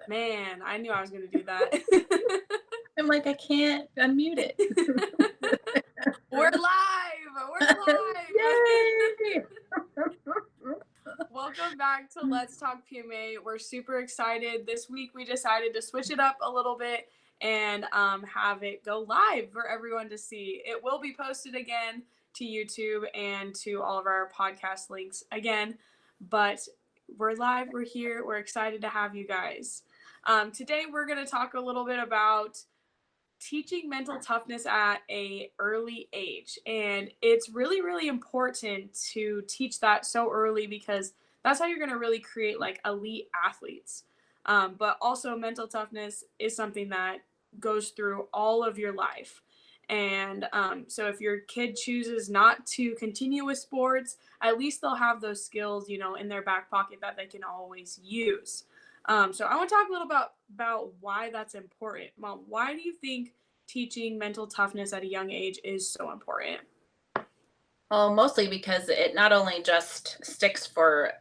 Man, I knew I was going to do that. I'm like, I can't unmute it. We're live. We're live. Yay! Welcome back to Let's Talk PMA. We're super excited. This week we decided to switch it up a little bit and have it go live for everyone to see. It will be posted again to YouTube and to all of our podcast links again, but we're live. We're here. We're excited to have you guys. Today we're going to talk a little bit about teaching mental toughness at a early age, and it's really important to teach that so early because that's how you're going to really create like elite athletes. But also mental toughness is something that goes through all of your life, and so if your kid chooses not to continue with sports, at least they'll have those skills, in their back pocket that they can always use. So I want to talk a little about why that's important. Mom, why do you think teaching mental toughness at a young age is so important? Well, mostly because it not only just sticks for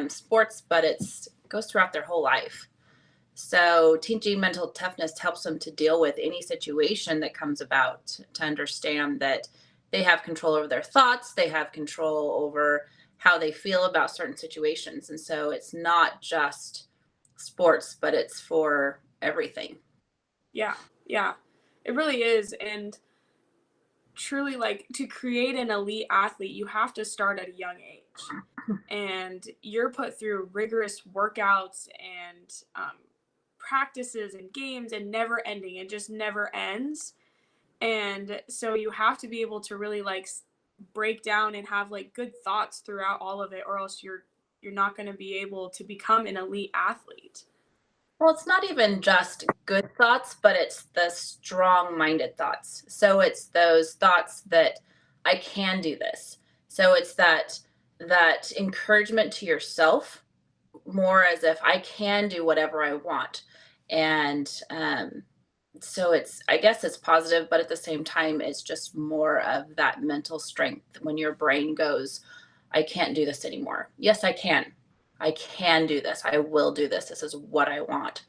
sports, but it goes throughout their whole life. So teaching mental toughness helps them to deal with any situation that comes about, to understand that they have control over their thoughts, they have control over how they feel about certain situations. And so it's not just sports, but it's for everything. Yeah, yeah, it really is. And truly, like, to create an elite athlete, you have to start at a young age. And you're put through rigorous workouts and practices and games and never ending. It just never ends. And so you have to be able to really like break down and have like good thoughts throughout all of it, or else you're not going to be able to become an elite athlete. Well, it's not even just good thoughts, but it's the strong minded thoughts. So it's those thoughts that I can do this. So it's that encouragement to yourself, more as if I can do whatever I want. And so I guess it's positive, but at the same time, it's just more of that mental strength when your brain goes, I can't do this anymore. Yes, I can. I can do this. I will do this. This is what I want.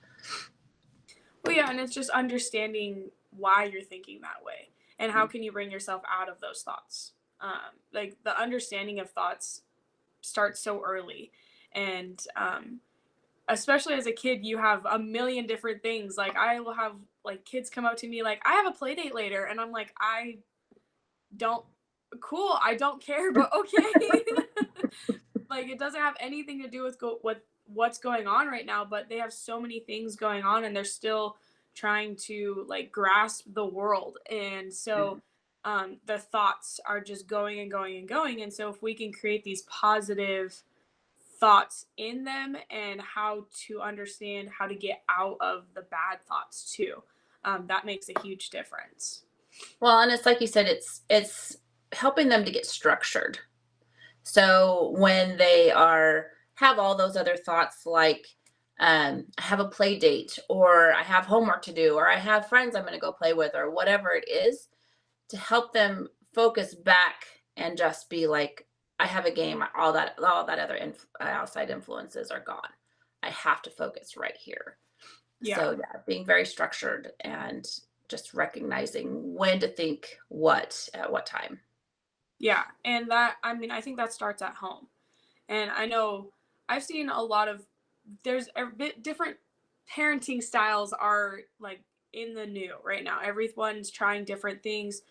Well, yeah, and it's just understanding why you're thinking that way and how can you bring yourself out of those thoughts. Like the understanding of thoughts starts so early, and especially as a kid, you have a million different things. Like I will have like kids come up to me like, I have a play date later, and I'm like, I don't, cool, I don't care, but okay. Like it doesn't have anything to do with what's going on right now, but they have so many things going on and they're still trying to like grasp the world. And so the thoughts are just going and going and going. And so if we can create these positive thoughts in them and how to understand how to get out of the bad thoughts too, that makes a huge difference. Well, and it's like you said, it's helping them to get structured. So when they have all those other thoughts, like I have a play date, or I have homework to do, or I have friends I'm going to go play with, or whatever it is, to help them focus back and just be like, I have a game. All that other outside influences are gone. I have to focus right here. Yeah. So yeah, being very structured and just recognizing when to think what at what time. Yeah. And that, I mean, I think that starts at home. And I know I've seen a lot of, there's a bit different parenting styles are like in the new right now. Everyone's trying different things.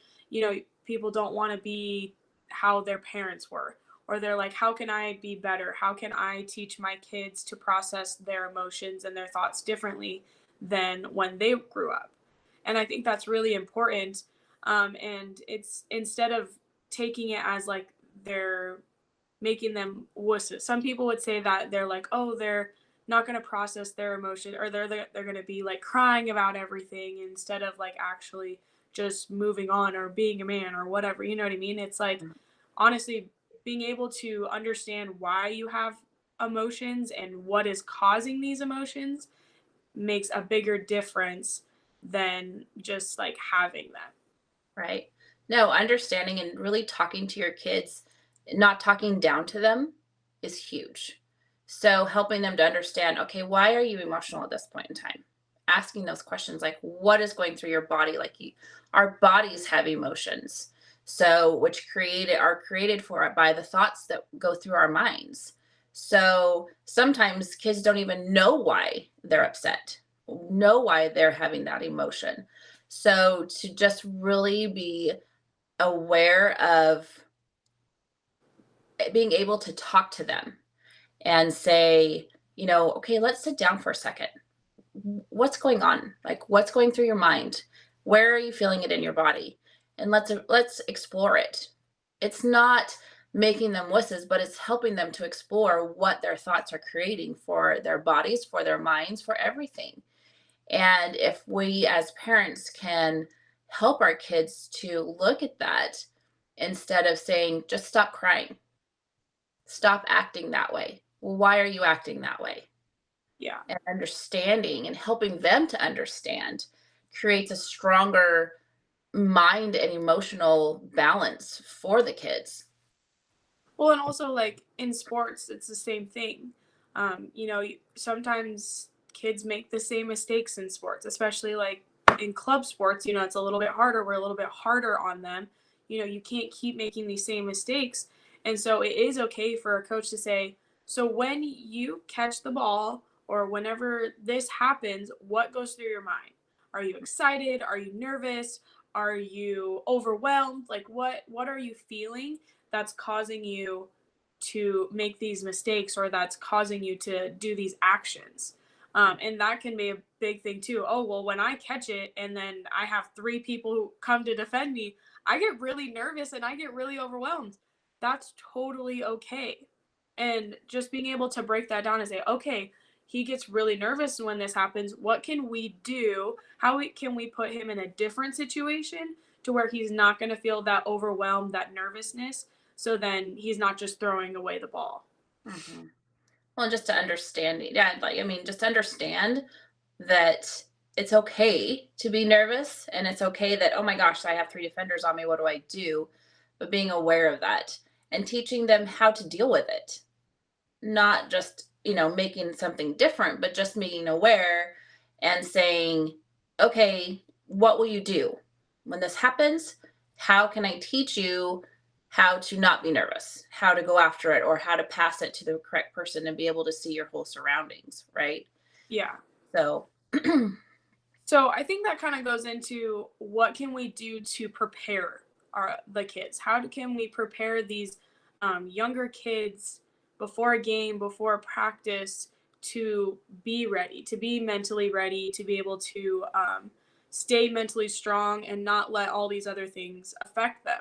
People don't want to be how their parents were, or they're like, how can I be better? How can I teach my kids to process their emotions and their thoughts differently than when they grew up? And I think that's really important. And it's instead of taking it as like they're making them wusses. Some people would say that they're like, oh, they're not going to process their emotion, or they're going to be like crying about everything instead of like actually just moving on or being a man or whatever. You know what I mean? It's like honestly being able to understand why you have emotions and what is causing these emotions makes a bigger difference than just like having them. Right. No, understanding and really talking to your kids, not talking down to them, is huge. So helping them to understand, okay, why are you emotional at this point in time? Asking those questions like, what is going through your body? Like our bodies have emotions. So which are created for it by the thoughts that go through our minds. So sometimes kids don't even know why they're upset, know why they're having that emotion. So to just really be aware of being able to talk to them and say, okay, let's sit down for a second. What's going on? Like, what's going through your mind? Where are you feeling it in your body? And let's explore it. It's not making them wusses, but it's helping them to explore what their thoughts are creating for their bodies, for their minds, for everything. And if we as parents can help our kids to look at that instead of saying, just stop crying, stop acting that way. Well, why are you acting that way? Yeah. And understanding and helping them to understand creates a stronger mind and emotional balance for the kids. Well, and also like in sports, it's the same thing. Sometimes kids make the same mistakes in sports, especially like in club sports. It's a little bit harder. We're a little bit harder on them. You can't keep making these same mistakes, and so it is okay for a coach to say, so when you catch the ball or whenever this happens, what goes through your mind? Are you excited? Are you nervous? Are you overwhelmed? Like what are you feeling that's causing you to make these mistakes or that's causing you to do these actions? And that can be a big thing too. Oh, well, when I catch it and then I have three people who come to defend me, I get really nervous and I get really overwhelmed. That's totally okay. And just being able to break that down and say, okay, he gets really nervous when this happens. What can we do? Can we put him in a different situation to where he's not going to feel that overwhelmed, that nervousness? So then he's not just throwing away the ball. Mhm. Well, just to understand, yeah, like, I mean, just understand that it's okay to be nervous and it's okay that, oh my gosh, I have three defenders on me. What do I do? But being aware of that and teaching them how to deal with it, not just, making something different, but just being aware and saying, okay, what will you do when this happens? How can I teach you how to not be nervous, how to go after it, or how to pass it to the correct person and be able to see your whole surroundings, right? Yeah. So, So I think that kind of goes into what can we do to prepare the kids? Can we prepare these younger kids before a game, before a practice, to be ready, to be mentally ready, to be able to stay mentally strong and not let all these other things affect them?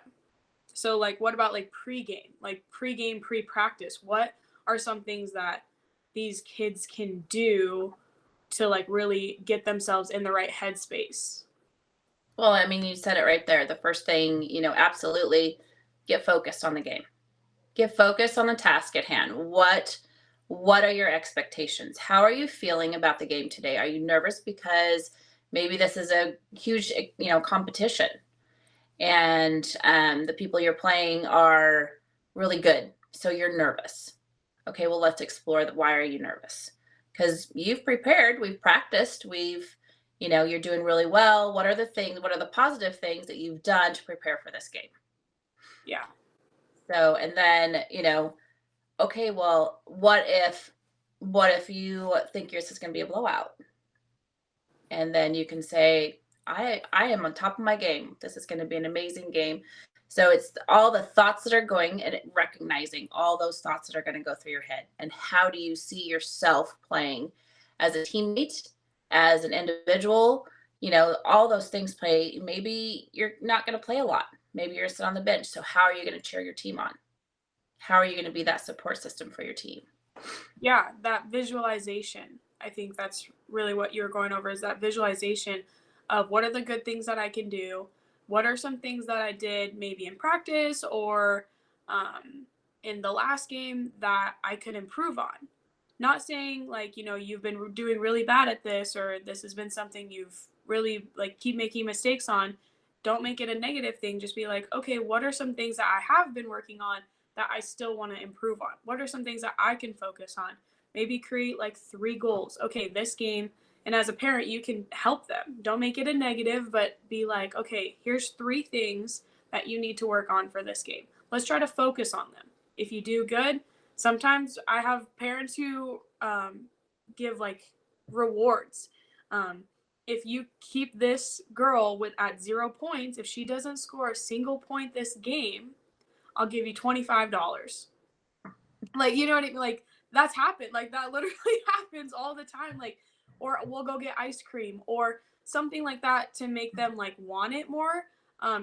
So, like, what about like pregame, pre-practice? What are some things that these kids can do to like really get themselves in the right headspace? well, I mean, you said it right there. The first thing, absolutely get focused on the game. Get focused on the task at hand. What are your expectations? How are you feeling about the game today? Are you nervous because maybe this is a huge, competition and the people you're playing are really good, so you're nervous. Okay, well, let's explore that. Why are you nervous? Because you've prepared, we've practiced, you're doing really well. What are the things? What are the positive things that you've done to prepare for this game? Yeah. So, and then, okay, well, what if you think yours is going to be a blowout? And then you can say, I am on top of my game. This is going to be an amazing game. So it's all the thoughts that are going and recognizing all those thoughts that are going to go through your head. And how do you see yourself playing as a teammate, as an individual? All those things play. Maybe you're not going to play a lot. Maybe you're sitting on the bench. So how are you going to cheer your team on? How are you going to be that support system for your team? Yeah, that visualization. I think that's really what you're going over, is that visualization of what are the good things that I can do? What are some things that I did maybe in practice or in the last game that I could improve on? Not saying like, you've been doing really bad at this or this has been something you've really like keep making mistakes on. Don't make it a negative thing. Just be like, okay, what are some things that I have been working on that I still want to improve on? What are some things that I can focus on? Maybe create like 3 goals. Okay, this game, and as a parent, you can help them. Don't make it a negative, but be like, okay, here's 3 things that you need to work on for this game. Let's try to focus on them. If you do good, sometimes I have parents who give like rewards. If you keep this girl with at 0 points, if she doesn't score a single point this game, I'll give you $25. Like, you know what I mean? Like, that's happened. Like, that literally happens all the time. Like, or we'll go get ice cream or something like that to make them like want it more,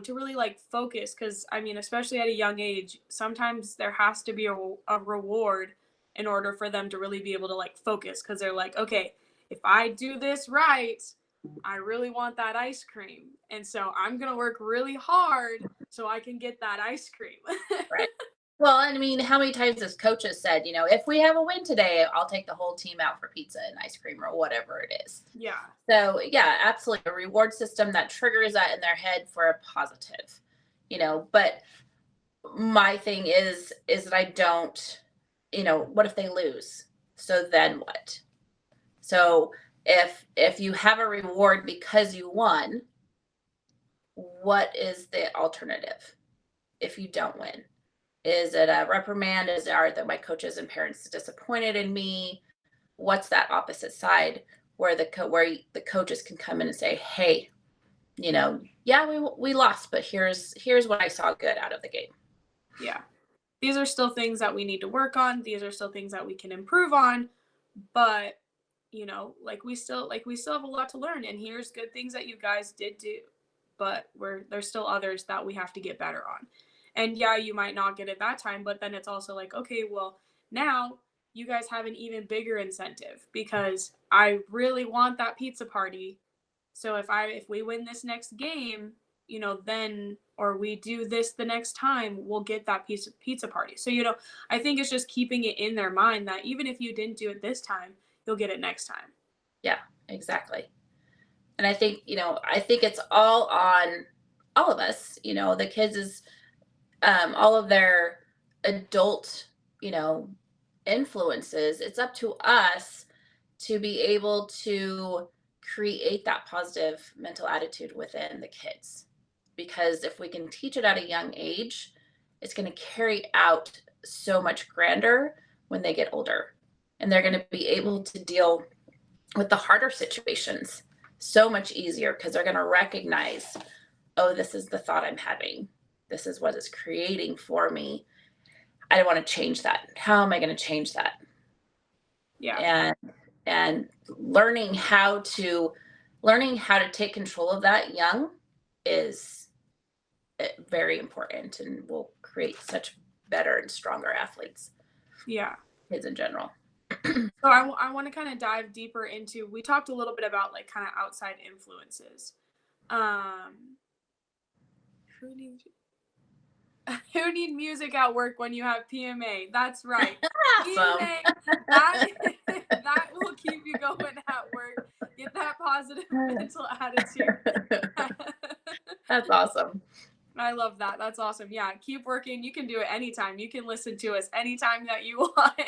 to really like focus. Cause I mean, especially at a young age, sometimes there has to be a reward in order for them to really be able to like focus. Cause they're like, okay, if I do this right, I really want that ice cream. And so I'm going to work really hard so I can get that ice cream. Right. Well, I mean, how many times has coaches said, if we have a win today, I'll take the whole team out for pizza and ice cream or whatever it is. Yeah. So yeah, absolutely. A reward system that triggers that in their head for a positive, but my thing is that I don't, what if they lose? So then what? So if you have a reward because you won, what is the alternative if you don't win? Is it a reprimand? Are that my coaches and parents disappointed in me? What's that opposite side where the coaches can come in and say, "Hey, yeah, we lost, but here's what I saw good out of the game." Yeah. These are still things that we need to work on. These are still things that we can improve on, but we still have a lot to learn, and here's good things that you guys did do, but there's still others that we have to get better on. And yeah, you might not get it that time, but then it's also like, okay, well, now you guys have an even bigger incentive because I really want that pizza party. So if we win this next game, then or we do this the next time, we'll get that pizza party. So, I think it's just keeping it in their mind that even if you didn't do it this time, you'll get it next time. Yeah, exactly. And I think it's all on all of us. The kids is all of their adult, influences. It's up to us to be able to create that positive mental attitude within the kids. Because if we can teach it at a young age, it's going to carry out so much grander when they get older. And they're going to be able to deal with the harder situations so much easier because they're going to recognize, oh, this is the thought I'm having. This is what it's creating for me. I don't want to change that. How am I going to change that? Yeah. And learning how to take control of that young is very important and will create such better and stronger athletes. Yeah. Kids in general. So I want to kind of dive deeper into, we talked a little bit about like kind of outside influences. Who needs who need music at work when you have PMA? That's right. Awesome. PMA, that that will keep you going at work. Get that positive mental attitude. That's awesome. I love that. That's awesome. Yeah, keep working. You can do it anytime. You can listen to us anytime that you want.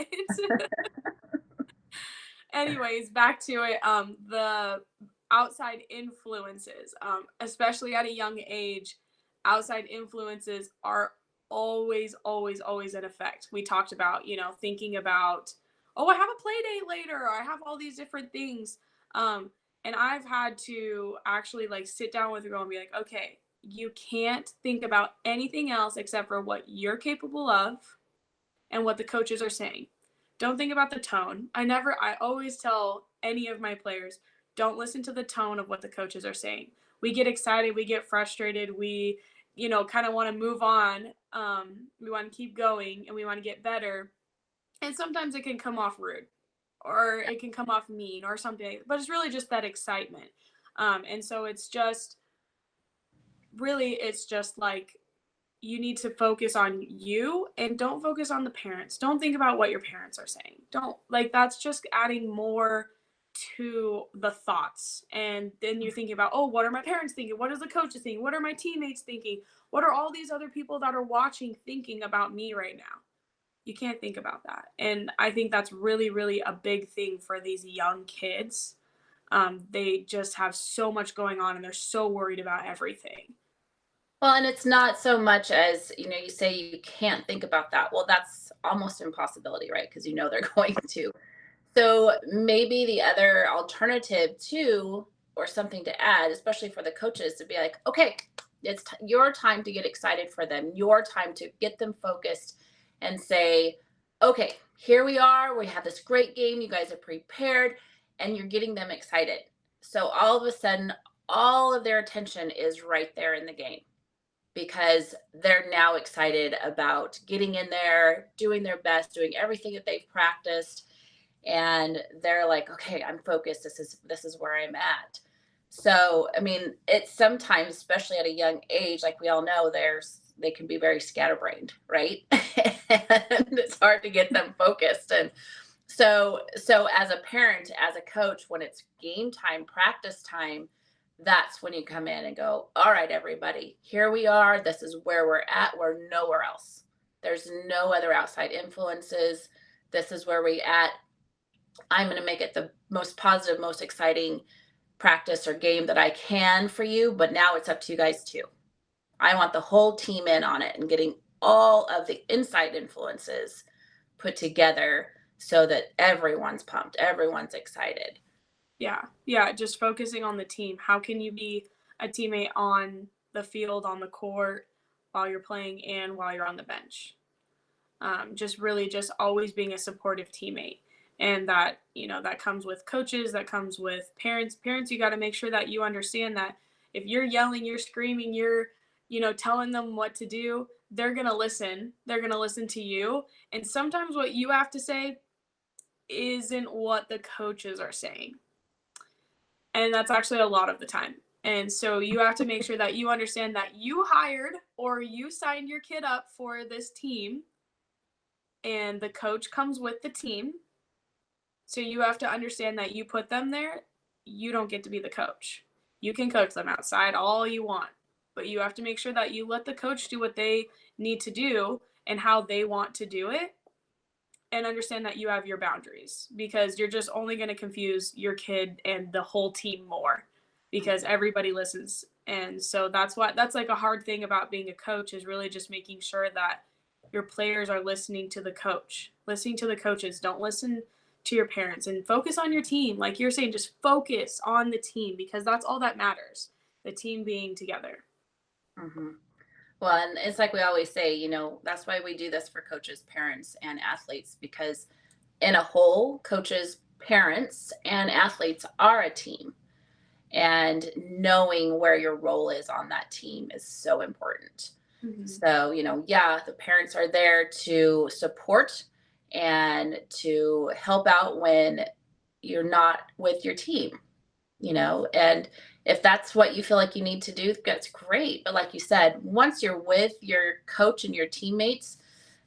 Anyways, back to it. The outside influences, especially at a young age, outside influences are always, always, always in effect. We talked about, thinking about, oh, I have a play date later, or I have all these different things. And I've had to actually like sit down with a girl and be like, okay, you can't think about anything else except for what you're capable of and what the coaches are saying. Don't think about the tone. I always tell any of my players, don't listen to the tone of what the coaches are saying. We get excited, we get frustrated, we, kind of want to move on. We want to keep going and we want to get better. And sometimes it can come off rude or it can come off mean or something, but it's really just that excitement. And so it's just like, you need to focus on you and don't focus on the parents. Don't think about what your parents are saying. Don't like, that's just adding more to the thoughts. And then you're thinking about, oh, what are my parents thinking? What is the coaches thinking? What are my teammates thinking? What are all these other people that are watching thinking about me right now? You can't think about that. And I think that's really, really a big thing for these young kids. They just have so much going on and they're so worried about everything. Well, and it's not so much as, you say you can't think about that. Well, that's almost impossibility, right? Because they're going to. So maybe the other alternative too, or something to add, especially for the coaches, to be like, okay, it's your time to get excited for them, your time to get them focused and say, okay, here we are. We have this great game. You guys are prepared and you're getting them excited. So all of a sudden, all of their attention is right there in the game because they're now excited about getting in there, doing their best, doing everything that they've practiced, and they're like, okay, I'm focused. This is where I'm at. So I mean, it's sometimes, especially at a young age, like we all know, they can be very scatterbrained, right? And it's hard to get them focused. And so as a parent, as a coach, when it's game time, practice time, that's when you come in and go, all right, everybody, here we are. This is where we're at. We're nowhere else. There's no other outside influences. This is where we at. I'm going to make it the most positive, most exciting practice or game that I can for you. But now it's up to you guys too. I want the whole team in on it and getting all of the inside influences put together so that everyone's pumped, everyone's excited. Yeah. Yeah. Just focusing on the team. How can you be a teammate on the field, on the court, while you're playing and while you're on the bench? Just really just always being a supportive teammate. And that, that comes with coaches, that comes with parents. Parents, you got to make sure that you understand that if you're yelling, you're screaming, you're, telling them what to do, they're going to listen. They're going to listen to you. And sometimes what you have to say isn't what the coaches are saying. And that's actually a lot of the time. And so you have to make sure that you understand that you hired or you signed your kid up for this team and the coach comes with the team. So you have to understand that you put them there. You don't get to be the coach. You can coach them outside all you want, but you have to make sure that you let the coach do what they need to do and how they want to do it, and understand that you have your boundaries, because you're just only going to confuse your kid and the whole team more because everybody listens. And so that's like a hard thing about being a coach, is really just making sure that your players are listening to the coach, listening to the coaches. Don't listen to your parents, and focus on your team. Like you're saying, just focus on the team, because that's all that matters. The team being together. Hmm. Well, and it's like we always say, that's why we do this for coaches, parents, and athletes, because in a whole, coaches, parents, and athletes are a team. And knowing where your role is on that team is so important. Mm-hmm. So, yeah, the parents are there to support and to help out when you're not with your team, and if that's what you feel like you need to do, that's great. But like you said, once you're with your coach and your teammates,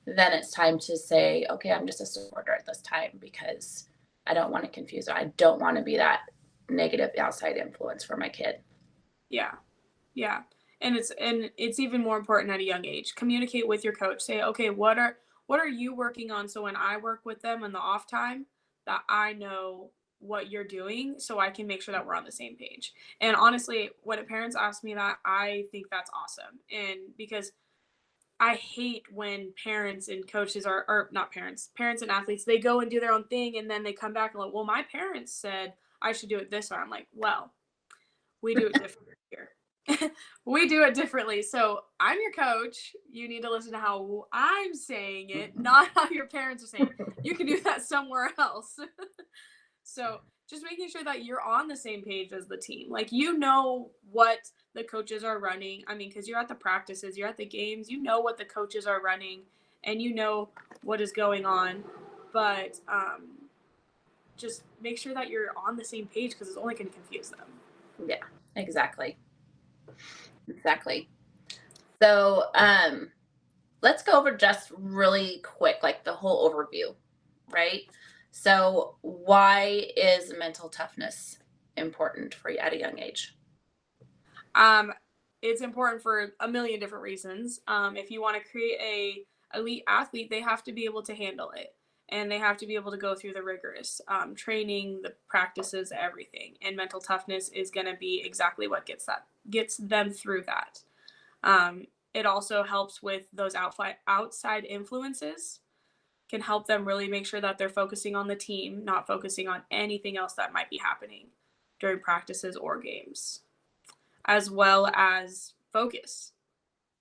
then it's time to say, okay, I'm just a supporter at this time because I don't want to confuse her. I don't want to be that negative outside influence for my kid. Yeah. Yeah. And it's even more important at a young age. Communicate with your coach. Say, okay, what are you working on, so when I work with them in the off time, that I know what you're doing so I can make sure that we're on the same page. And honestly, when parents ask me that, I think that's awesome. And because I hate when parents and coaches are, or not parents, parents and athletes, they go and do their own thing and then they come back and like, well, my parents said I should do it this way. I'm like, well, we do it differently here. We do it differently. So I'm your coach. You need to listen to how I'm saying it, not how your parents are saying it. You can do that somewhere else. So just making sure that you're on the same page as the team. Like, what the coaches are running. I mean, because you're at the practices, you're at the games, you know what the coaches are running, and you know what is going on. But just make sure that you're on the same page, because it's only going to confuse them. Yeah, exactly. Exactly. So, let's go over just really quick, like the whole overview, right? So, why is mental toughness important for you at a young age? Um, it's important for a million different reasons. If you want to create elite athlete, they have to be able to handle it. And they have to be able to go through the rigorous training, the practices, everything. And mental toughness is going to be exactly what gets them through that. It also helps with those outside influences, can help them really make sure that they're focusing on the team, not focusing on anything else that might be happening during practices or games, as well as focus,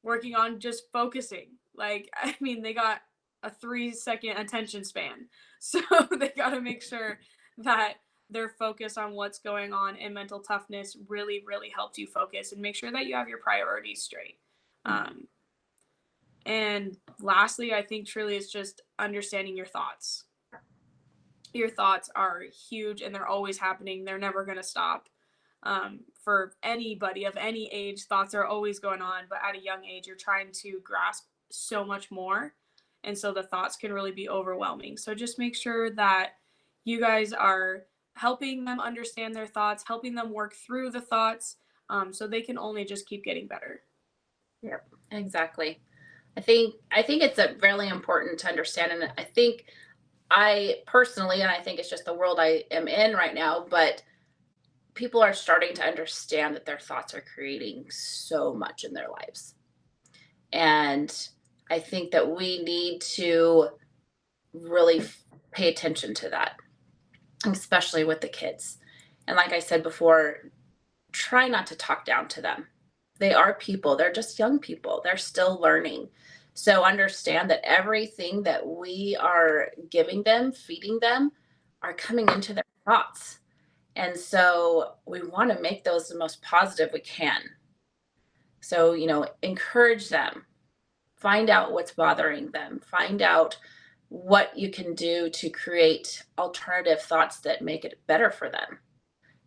working on just focusing. Like, I mean, they got a 3-second attention span. So they got to make sure that they're focused on what's going on, and mental toughness really, really helps you focus and make sure that you have your priorities straight. And lastly, I think truly is just understanding your thoughts. Your thoughts are huge and they're always happening. They're never going to stop. For anybody of any age, thoughts are always going on, but at a young age, you're trying to grasp so much more. And so the thoughts can really be overwhelming. So just make sure that you guys are helping them understand their thoughts, helping them work through the thoughts, so they can only just keep getting better. Yep, exactly. I think it's really important to understand, and I think I personally, and I think it's just the world I am in right now, but people are starting to understand that their thoughts are creating so much in their lives. And I think that we need to really pay attention to that, especially with the kids. And like I said before, try not to talk down to them. They are people. They're just young people. They're still learning. So understand that everything that we are giving them, feeding them, are coming into their thoughts. And so we want to make those the most positive we can. So, encourage them, find out what's bothering them, find out what you can do to create alternative thoughts that make it better for them,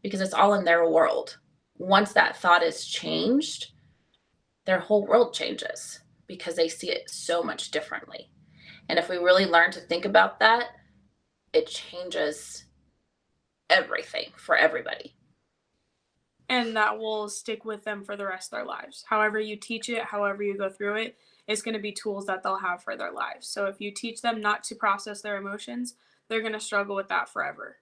because it's all in their world. Once that thought is changed, their whole world changes because they see it so much differently. And if we really learn to think about that, it changes everything for everybody. And that will stick with them for the rest of their lives. However you teach it, however you go through it, it's going to be tools that they'll have for their lives. So if you teach them not to process their emotions, they're going to struggle with that forever.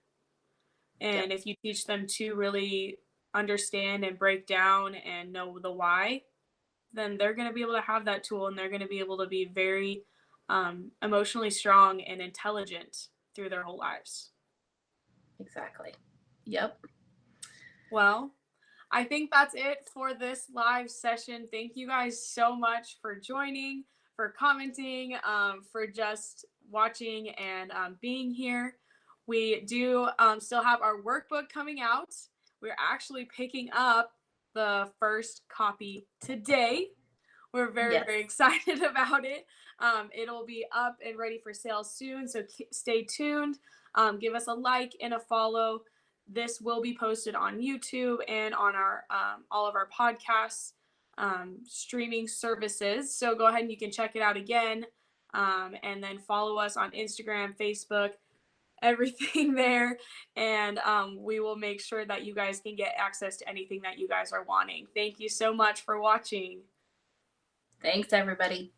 And if you teach them to really understand and break down and know the why, then they're going to be able to have that tool, and they're going to be able to be very emotionally strong and intelligent through their whole lives. Exactly. Yep. Well, I think that's it for this live session. Thank you guys so much for joining, for commenting, for just watching and being here. We do still have our workbook coming out. We're actually picking up the first copy today. We're very, very excited about it. It'll be up and ready for sale soon, so stay tuned. Give us a like and a follow. This will be posted on YouTube and on our all of our podcasts streaming services. So go ahead and you can check it out again, and then follow us on Instagram, Facebook, everything there, and we will make sure that you guys can get access to anything that you guys are wanting. Thank you so much for watching. Thanks, everybody.